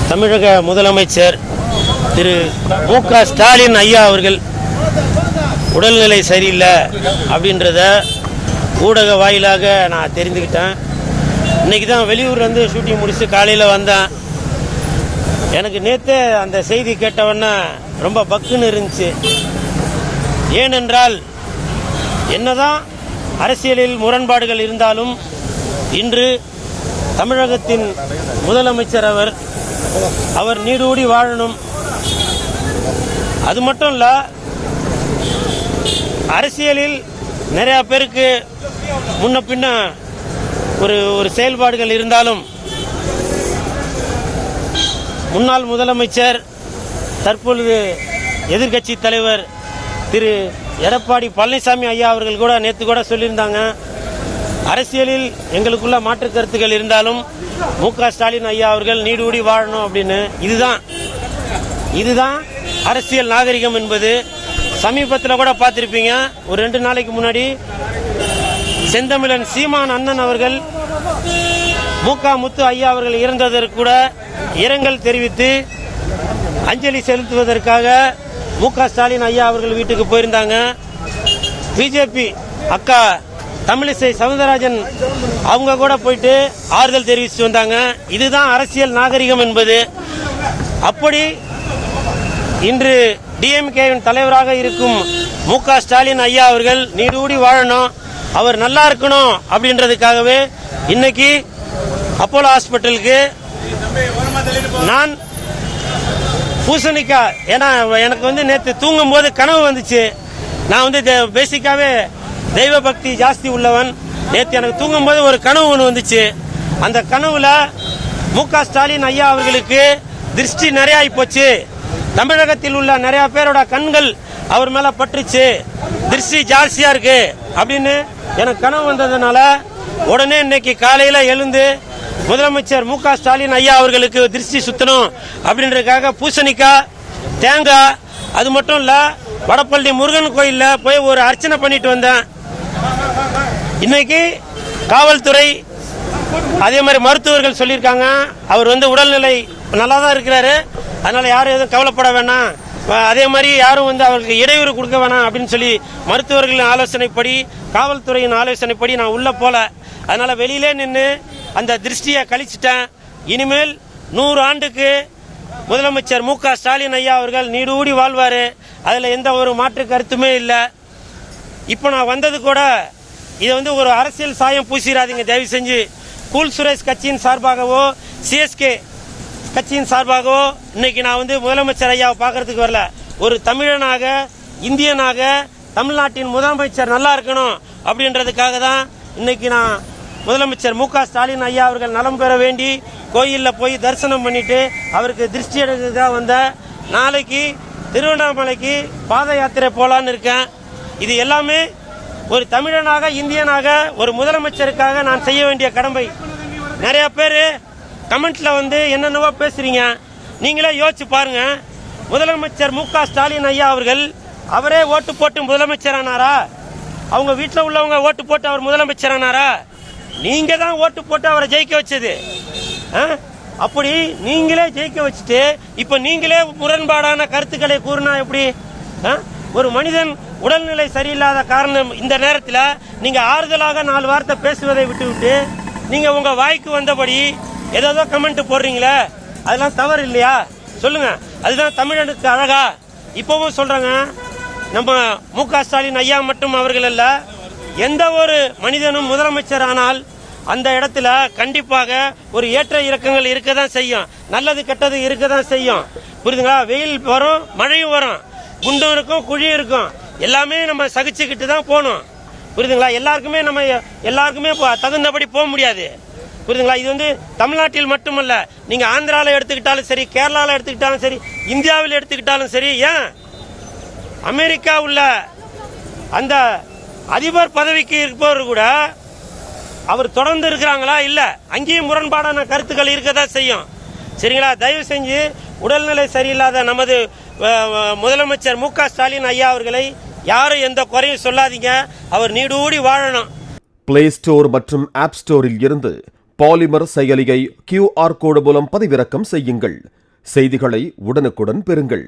தமிழக முதலமைச்சர் திரு மு.க. ஸ்டாலின் ஐயா அவர்கள் உடல்நிலை சரியில்லை அப்படின்றத ஊடக வாயிலாக நான் தெரிந்துக்கிட்டேன். இன்றைக்கி தான் வெளியூர்லேருந்து ஷூட்டிங் முடிச்சு காலையில் வந்தேன். எனக்கு நேற்றே அந்த செய்தி கேட்டவொன்னே ரொம்ப பக்குன்னு இருந்துச்சு. ஏனென்றால் என்னதான் அரசியலில் முரண்பாடுகள் இருந்தாலும் இன்று தமிழகத்தின் முதலமைச்சர் அவர் நீடூடி வாழணும். அது மட்டும் இல்ல, அரசியலில் நிறைய பேருக்கு முன்ன பின்ன ஒரு செயல்பாடுகள் இருந்தாலும் முன்னாள் முதலமைச்சர் தற்பொழுது எதிர்க்கட்சி தலைவர் திரு எடப்பாடி பழனிசாமி ஐயா அவர்கள் கூட நேற்று கூட சொல்லியிருந்தாங்க, அரசியலில் எங்களுக்குள்ள மாற்று கருத்துக்கள் இருந்தாலும் மு.க. ஸ்டாலின் ஐயா அவர்கள் நீடூடி வாழணும் அப்படின்னு. இதுதான் அரசியல் நாகரிகம் என்பது. சமீபத்தில் கூட பார்த்திருப்பீங்க, ஒரு 2 நாளைக்கு முன்னாடி செந்தமிழன் சீமான் அண்ணன் அவர்கள் மு.க. முத்து ஐயா அவர்கள் இறந்ததற்கு கூட இரங்கல் தெரிவித்து அஞ்சலி செலுத்துவதற்காக மு.க. ஸ்டாலின் ஐயா அவர்கள் வீட்டுக்கு போயிருந்தாங்க. பிஜேபி அக்கா தமிழிசை சவுந்தரராஜன் அவங்க கூட போயிட்டு ஆறுதல் தெரிவித்து வந்தாங்க. இதுதான் அரசியல் நாகரிகம் என்பது. அப்படி இன்று டிஎம்கேவின் தலைவராக இருக்கும் மு.க. ஸ்டாலின் ஐயா அவர்கள் நீடூடி வாழணும், அவர் நல்லா இருக்கணும் அப்படின்றதுக்காகவே இன்னைக்கு அப்போலோ ஹாஸ்பிட்டலுக்கு நான் பூசணிக்கா, ஏன்னா எனக்கு நேற்று தூங்கும் போது கனவு வந்துச்சு. நான் பேசிக்காவே தெய்வ பக்தி ஜாஸ்தி உள்ளவன். நேற்று எனக்கு தூங்கும் போது ஒரு கனவு ஒன்று வந்துச்சு. அந்த கனவுல மு.க. ஸ்டாலின் ஐயா அவர்களுக்கு திருஷ்டி நிறைய ஆயிப்போச்சு. தமிழகத்தில் உள்ள நிறைய பேரோட கண்கள் அவர் மேல பட்டுச்சு, திருஷ்டி ஜாஸ்தியா இருக்கு அப்படின்னு எனக்கு கனவு வந்ததுனால உடனே இன்னைக்கு காலையில எழுந்து முதலமைச்சர் மு.க. ஸ்டாலின் ஐயா அவர்களுக்கு திருஷ்டி சுத்தணும் அப்படின்றதுக்காக பூசணிக்காய், தேங்காய், அது மட்டும் இல்ல வடப்பள்ளி முருகன் கோயில்ல போய் ஒரு அர்ச்சனை பண்ணிட்டு வந்தேன். இன்னைக்கு காவல்துறை அதே மாதிரி மருத்துவர்கள் சொல்லியிருக்காங்க, அவர் உடல்நிலை நல்லா தான் இருக்கிறாரு, அதனால யாரும் எதுவும் கவலைப்பட வேணாம், அதே மாதிரி யாரும் அவருக்கு இடையூறு கொடுக்க வேணாம் அப்படின்னு சொல்லி மருத்துவர்களின் ஆலோசனைப்படி, காவல்துறையின் ஆலோசனைப்படி நான் உள்ள போல. அதனால வெளியிலே நின்று அந்த திருஷ்டியை கழிச்சிட்டேன். இனிமேல் 100 ஆண்டுக்கு முதலமைச்சர் மு.க. ஸ்டாலின் ஐயா அவர்கள் நீடூடி வாழ்வாரு, அதுல எந்த ஒரு மாற்று கருத்துமே இல்லை. இப்போ நான் வந்தது கூட இதை ஒரு அரசியல் சாயம் பூசிடாதீங்க தயவு செஞ்சு. கூல் சுரேஷ் கட்சியின் சார்பாகவோ சிஎஸ்கே கட்சியின் சார்பாகவோ இன்னைக்கு நான் முதலமைச்சர் ஐயாவை பார்க்கறதுக்கு வரல. ஒரு தமிழனாக, இந்தியனாக, தமிழ்நாட்டின் முதலமைச்சர் நல்லா இருக்கணும் அப்படின்றதுக்காக தான் இன்னைக்கு நான் முதலமைச்சர் மு.க. ஸ்டாலின் ஐயா அவர்கள் நலம் பெற வேண்டி கோயிலில் போய் தரிசனம் பண்ணிட்டு அவருக்கு திருஷ்டி எடுக்கிறதுக்காக வந்தேன். நாளைக்கு திருவண்ணாமலைக்கு பாத யாத்திரை போலான்னு இருக்கேன். இது எல்லாமே ஒரு தமிழனாக, இந்தியனாக, ஒரு முதலமைச்சருக்காக நான் செய்ய வேண்டிய கடமை. நிறைய பேர் கமெண்ட்ல என்னென்னவோ பேசுறீங்க. நீங்களே யோசிச்சு பாருங்க, முதலமைச்சர் மு.க. ஸ்டாலின் ஐயா அவர்கள் அவரே ஓட்டு போட்டு முதலமைச்சர் ஆனாரா? அவங்க வீட்டில் உள்ளவங்க ஓட்டு போட்டு அவர் முதலமைச்சர் ஆனாரா? நீங்க தான் ஓட்டு போட்டு அவரை ஜெயிக்க வச்சது. அப்படி நீங்களே ஜெயிக்க வச்சுட்டு இப்ப நீங்களே முரண்பாடான கருத்துக்களை கூறினா எப்படி? ஒரு மனிதன் உடல்நிலை சரியில்லாத காரணம் இந்த நேரத்தில் நீங்க ஆறுதலாக 4 வார்த்தை பேசுவதை விட்டுவிட்டு நீங்க உங்க வாய்க்கு வந்தபடி ஏதோ கமெண்ட் போடுறீங்களே, அதெல்லாம் தவறு இல்லையா? சொல்லுங்க, அதுதான் தமிழனுக்கு அழகா? இப்பவும் சொல்றாங்க, நம்ம மு.க. ஸ்டாலின் ஐயா மட்டும் அவர்கள் அல்ல, எந்த ஒரு மனிதனும் முதலமைச்சர் ஆனால் அந்த இடத்துல கண்டிப்பாக ஒரு ஏற்ற இறக்கங்கள் இருக்கதான் செய்யும், நல்லது கெட்டது இருக்கதான் செய்யும். புரியுதுங்களா? வெயில் வரும், மழையும் வரும், குண்டும் இருக்கும், குழியும் இருக்கும், எல்லாமே நம்ம சகிச்சுக்கிட்டு தான் போகணும். புரியுதுங்களா? எல்லாருக்குமே தகுந்தபடி போக முடியாது. புரியுதுங்களா? இது தமிழ்நாட்டில் மட்டுமல்ல, நீங்க ஆந்திராவில் எடுத்துக்கிட்டாலும் சரி, கேரளாவில் எடுத்துக்கிட்டாலும் சரி, இந்தியாவில் எடுத்துக்கிட்டாலும் சரி, ஏன் அமெரிக்கா உள்ள அந்த அதிபர் பதவிக்கு இருப்பவர் கூட அவர் தொடர்ந்து இருக்கிறாங்களா? இல்ல, அங்கேயும் முரண்பாடான கருத்துக்கள் இருக்கதான் செய்யும். சரிங்களா? தயவு செஞ்சு உடல்நிலை சரியில்லாத நமது முதலமைச்சர் மு.க. ஸ்டாலின் ஐயா அவர்களை யாரும் எந்த குறையும் சொல்லாதீங்க, அவர் நீடூடி வாழணும். பிளே ஸ்டோர் மற்றும் ஆப் ஸ்டோரில் இருந்து பாலிமர் செயலியை QR கோடு மூலம் பதிவிறக்கம் செய்யுங்கள். செய்திகளை உடனுக்குடன் பெறுங்கள்.